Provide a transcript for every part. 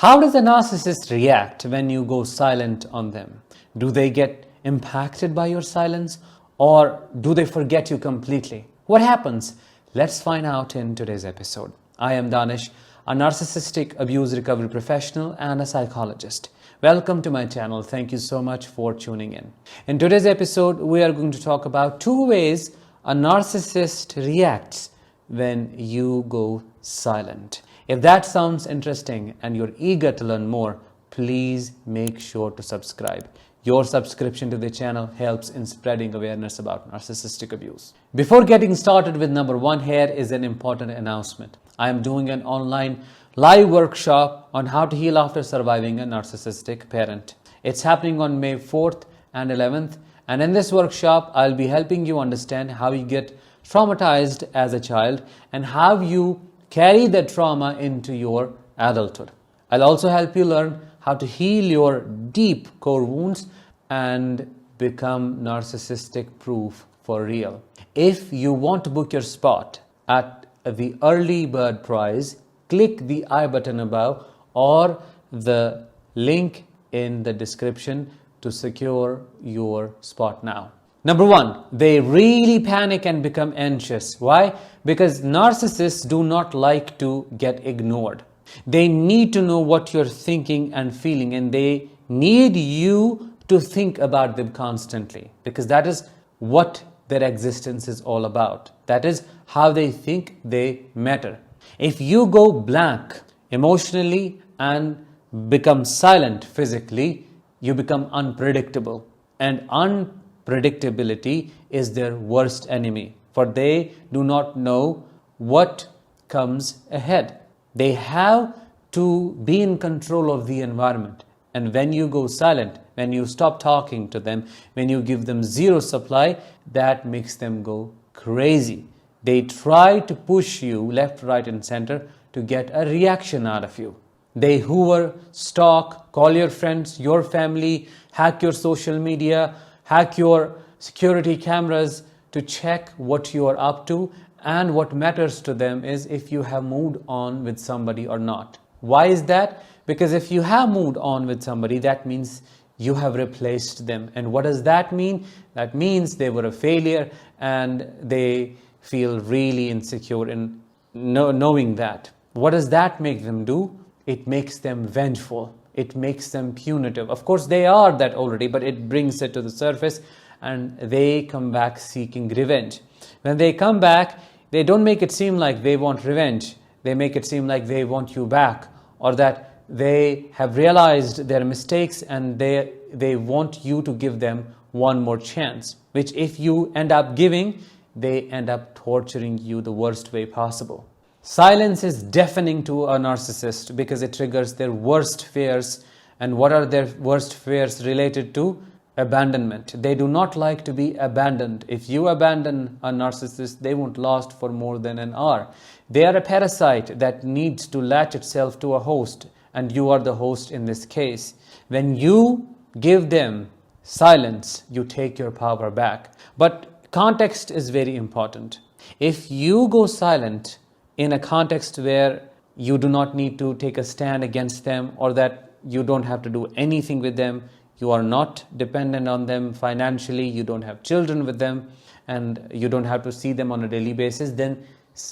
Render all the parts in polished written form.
How does a narcissist react when you go silent on them? Do they get impacted by your silence, or do they forget you completely? What happens? Let's find out in today's episode. I am Danish, a narcissistic abuse recovery professional and a psychologist. Welcome to my channel. Thank you so much for tuning in. In today's episode, we are going to talk about 2 ways a narcissist reacts when you go silent. If that sounds interesting and you're eager to learn more, please make sure to subscribe. Your subscription to the channel helps in spreading awareness about narcissistic abuse. Before getting started with number 1, here is an important announcement. I am doing an online live workshop on how to heal after surviving a narcissistic parent. It's happening on May 4th and 11th. And in this workshop, I'll be helping you understand how you get traumatized as a child and how you carry that trauma into your adulthood. I'll also help you learn how to heal your deep core wounds and become narcissistic proof for real. If you want to book your spot at the early bird price, click the I button above or the link in the description to secure your spot now. Number 1, they really panic and become anxious. Why? Because narcissists do not like to get ignored. They need to know what you're thinking and feeling, and they need you to think about them constantly, because that is what their existence is all about. That is how they think they matter. If you go blank emotionally and become silent physically, you become unpredictable, and unpredictability is their worst enemy, for they do not know what comes ahead. They have to be in control of the environment, and when you go silent, when you stop talking to them, when you give them zero supply, that makes them go crazy. They try to push you left, right and center to get a reaction out of you. They hoover, stalk, call your friends, your family, hack your social media, hack your security cameras to check what you are up to, and what matters to them is if you have moved on with somebody or not. Why is that? Because if you have moved on with somebody, that means you have replaced them. And what does that mean? That means they were a failure, and they feel really insecure in knowing that. What does that make them do? It makes them vengeful. It makes them punitive. Of course, they are that already, but it brings it to the surface, and they come back seeking revenge. When they come back, they don't make it seem like they want revenge. They make it seem like they want you back, or that they have realized their mistakes and they want you to give them one more chance, which if you end up giving, they end up torturing you the worst way possible. Silence is deafening to a narcissist because it triggers their worst fears. And what are their worst fears related to? Abandonment. They do not like to be abandoned. If you abandon a narcissist, they won't last for more than an hour. They are a parasite that needs to latch itself to a host, and you are the host in this case. When you give them silence, you take your power back. But context is very important. If you go silent in a context where you do not need to take a stand against them, or that you don't have to do anything with them, you are not dependent on them financially, you don't have children with them, and you don't have to see them on a daily basis, then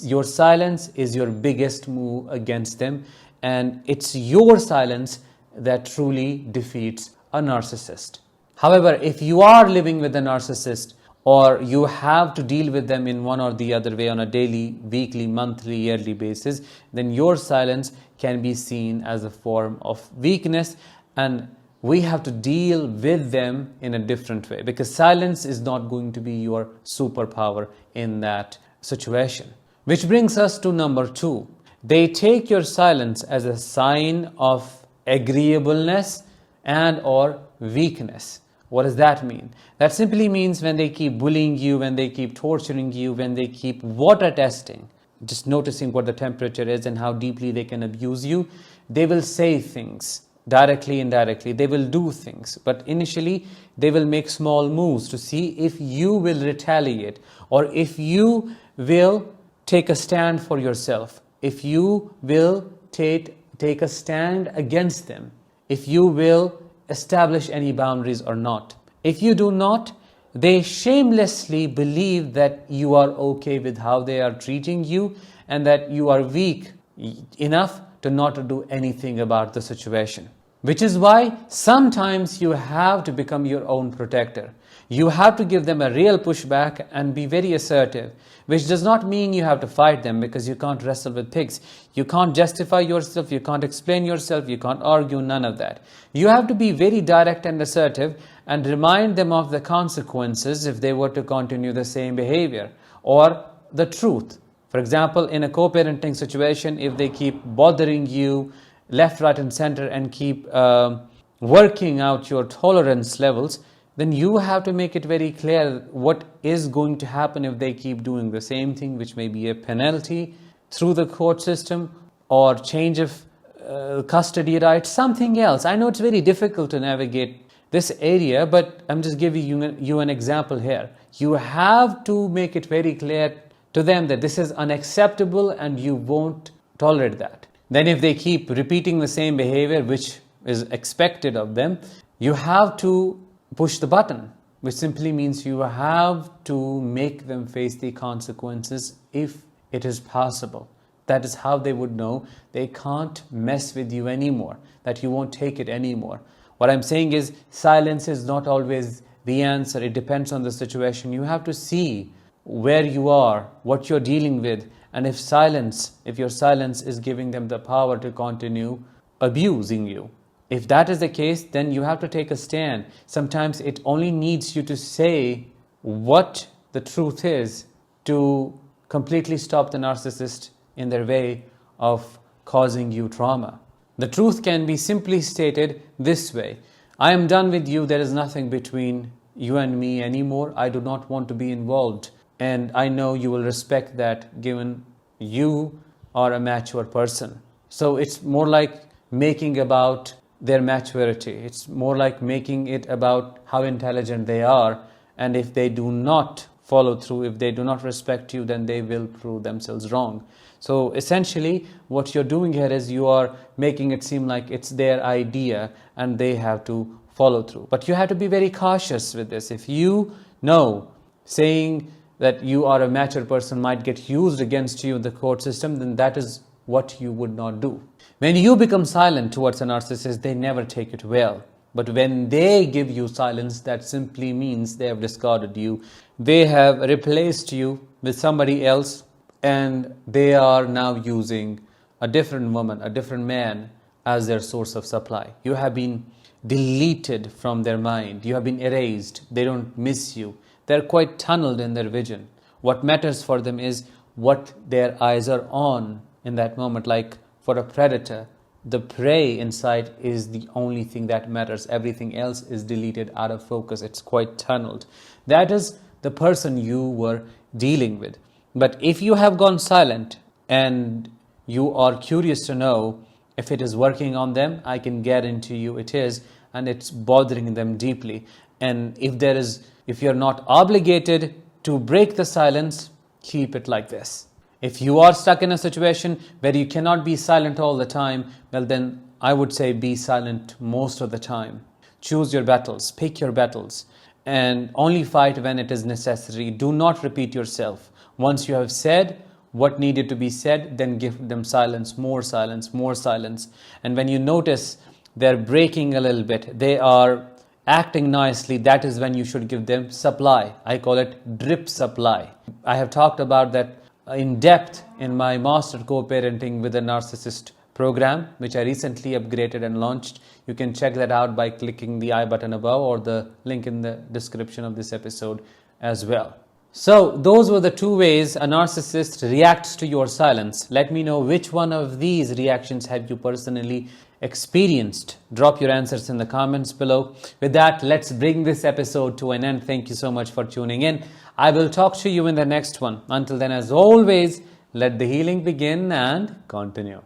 your silence is your biggest move against them, and it's your silence that truly defeats a narcissist. However, if you are living with a narcissist, or you have to deal with them in one or the other way on a daily, weekly, monthly, yearly basis, then your silence can be seen as a form of weakness, and we have to deal with them in a different way, because silence is not going to be your superpower in that situation. Which brings us to number 2. They take your silence as a sign of agreeableness and or weakness. What does that mean? That simply means when they keep bullying you, when they keep torturing you, when they keep water testing, just noticing what the temperature is and how deeply they can abuse you, they will say things directly, indirectly. They will do things, but initially they will make small moves to see if you will retaliate, or if you will take a stand for yourself, if you will take take a stand against them, if you will establish any boundaries or not. If you do not, they shamelessly believe that you are okay with how they are treating you and that you are weak enough to not do anything about the situation. Which is why sometimes you have to become your own protector. You have to give them a real pushback and be very assertive, which does not mean you have to fight them, because you can't wrestle with pigs. You can't justify yourself, you can't explain yourself, you can't argue, none of that. You have to be very direct and assertive and remind them of the consequences if they were to continue the same behavior, or the truth. For example, in a co-parenting situation, if they keep bothering you left, right and center and keep working out your tolerance levels, then you have to make it very clear what is going to happen if they keep doing the same thing, which may be a penalty through the court system or change of custody rights, something else. I know it's very difficult to navigate this area, but I'm just giving you an example here. You have to make it very clear to them that this is unacceptable and you won't tolerate that. Then if they keep repeating the same behavior, which is expected of them, you have to push the button, which simply means you have to make them face the consequences if it is possible. That is how they would know they can't mess with you anymore, that you won't take it anymore. What I'm saying is, silence is not always the answer. It depends on the situation. You have to see where you are, what you're dealing with, and if your silence is giving them the power to continue abusing you. If that is the case, then you have to take a stand. Sometimes it only needs you to say what the truth is to completely stop the narcissist in their way of causing you trauma. The truth can be simply stated this way: I am done with you. There is nothing between you and me anymore. I do not want to be involved. And I know you will respect that, given you are a mature person. So it's more like making about their maturity. It's more like making it about how intelligent they are. And if they do not follow through, if they do not respect you, then they will prove themselves wrong. So essentially, what you're doing here is you are making it seem like it's their idea and they have to follow through. But you have to be very cautious with this. If you know saying that you are a mature person might get used against you in the court system, then that is what you would not do. When you become silent towards a narcissist, they never take it well. But when they give you silence, that simply means they have discarded you. They have replaced you with somebody else, and they are now using a different woman, a different man as their source of supply. You have been deleted from their mind. You have been erased. They don't miss you. They're quite tunneled in their vision. What matters for them is what their eyes are on in that moment. Like for a predator, the prey in sight is the only thing that matters. Everything else is deleted out of focus. It's quite tunneled. That is the person you were dealing with. But if you have gone silent and you are curious to know if it is working on them, I can guarantee you it is, and it's bothering them deeply. And if you're not obligated to break the silence, keep it like this. If you are stuck in a situation where you cannot be silent all the time, well then I would say be silent most of the time. Choose your battles, pick your battles, and only fight when it is necessary. Do not repeat yourself. Once you have said what needed to be said, then give them silence, more silence, more silence. And when you notice they're breaking a little bit, they are acting nicely, that is when you should give them supply. I call it drip supply. I have talked about that in depth in my Master Co-Parenting with a Narcissist program, which I recently upgraded and launched. You can check that out by clicking the I button above or the link in the description of this episode as well. So those were the two ways a narcissist reacts to your silence. Let me know which one of these reactions have you personally experienced. Drop your answers in the comments below. With that, let's bring this episode to an end. Thank you so much for tuning in. I will talk to you in the next one. Until then, as always, let the healing begin and continue.